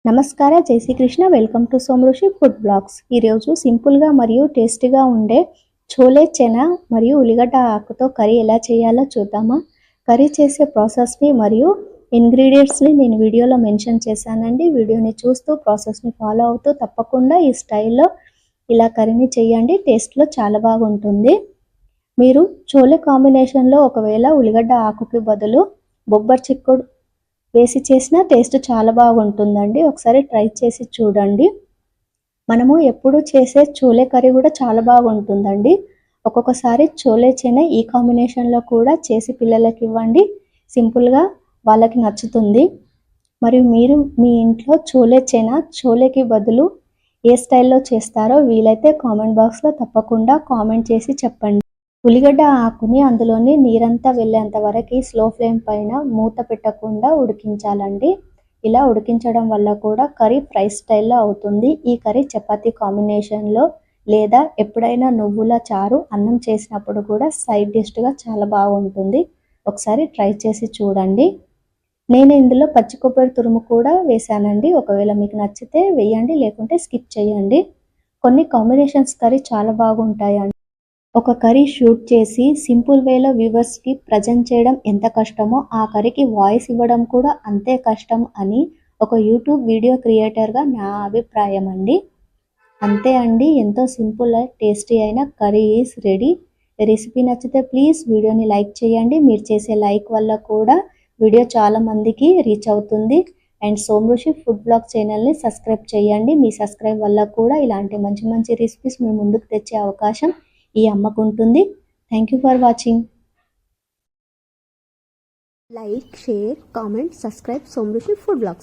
నమస్కార జై Srikrishna welcome to Somrushi food blogs. ఈరోజు సింపుల్గా మరియు టేస్టీగా ఉండే చోలే చెనా మరియు ఉల్లిగడ్డ ఆకుతో కర్రీ ఎలా చేయాలో చూద్దామా. కర్రీ చేసే ప్రాసెస్ని మరియు ఇంగ్రీడియంట్స్ని నేను వీడియోలో మెన్షన్ చేశానండి. వీడియోని చూస్తూ ప్రాసెస్ని ఫాలో అవుతూ తప్పకుండా ఈ స్టైల్లో ఇలా కర్రీని చేయండి. టేస్ట్లో చాలా బాగుంటుంది. మీరు చోలే కాంబినేషన్లో ఒకవేళ ఉల్లిగడ్డ ఆకుకి బదులు బొబ్బర్ చిక్కుడు వేసి చేసిన టేస్ట్ చాలా బాగుంటుందండి. ఒకసారి ట్రై చేసి చూడండి. మనము ఎప్పుడు చేసే చోలే కర్రీ కూడా చాలా బాగుంటుందండి. ఒక్కొక్కసారి చోలే చెనా ఈ కాంబినేషన్లో కూడా చేసి పిల్లలకి ఇవ్వండి. సింపుల్గా వాళ్ళకి నచ్చుతుంది. మరియు మీరు మీ ఇంట్లో చోలే చెనా చోలేకి బదులు ఏ స్టైల్లో చేస్తారో వీలైతే కామెంట్ బాక్స్లో తప్పకుండా కామెంట్ చేసి చెప్పండి. ఉల్లిగడ్డ ఆకుని అందులోని నీరంతా వెళ్ళేంత వరకు స్లో ఫ్లేమ్ పైన మూత పెట్టకుండా ఉడికించాలండి. ఇలా ఉడికించడం వల్ల కూడా కర్రీ ఫ్రై స్టైల్లో అవుతుంది. ఈ కర్రీ చపాతీ కాంబినేషన్లో లేదా ఎప్పుడైనా నువ్వుల చారు అన్నం చేసినప్పుడు కూడా సైడ్ డిష్గా చాలా బాగుంటుంది. ఒకసారి ట్రై చేసి చూడండి. నేను ఇందులో పచ్చి కొబ్బరి తురుము కూడా వేసానండి. ఒకవేళ మీకు నచ్చితే వేయండి, లేకుంటే స్కిప్ చేయండి. కొన్ని కాంబినేషన్స్ కర్రీ చాలా బాగుంటాయండి. ఒక కర్రీ షూట్ చేసి సింపుల్ వేలో వ్యూవర్స్కి ప్రజెంట్ చేయడం ఎంత కష్టమో ఆ కర్రీకి వాయిస్ ఇవ్వడం కూడా అంతే కష్టం అని ఒక యూట్యూబ్ వీడియో క్రియేటర్గా నా అభిప్రాయం అండి. అంతే అండి, ఎంతో సింపుల్ టేస్టీ అయిన కర్రీ ఈజ్ రెడీ. రెసిపీ నచ్చితే ప్లీజ్ వీడియోని లైక్ చేయండి. మీరు చేసే లైక్ వల్ల కూడా వీడియో చాలా మందికి రీచ్ అవుతుంది. అండ్ సోమృషి ఫుడ్ బ్లాగ్ ఛానల్ని సబ్స్క్రైబ్ చేయండి. మీ సబ్స్క్రైబ్ వల్ల కూడా ఇలాంటి మంచి మంచి రెసిపీస్ మీ ముందుకు తెచ్చే అవకాశం ఈ అమ్మకు ఉంటుంది. Thank you for watching. Like, share, comment, subscribe Somrushi food blogs.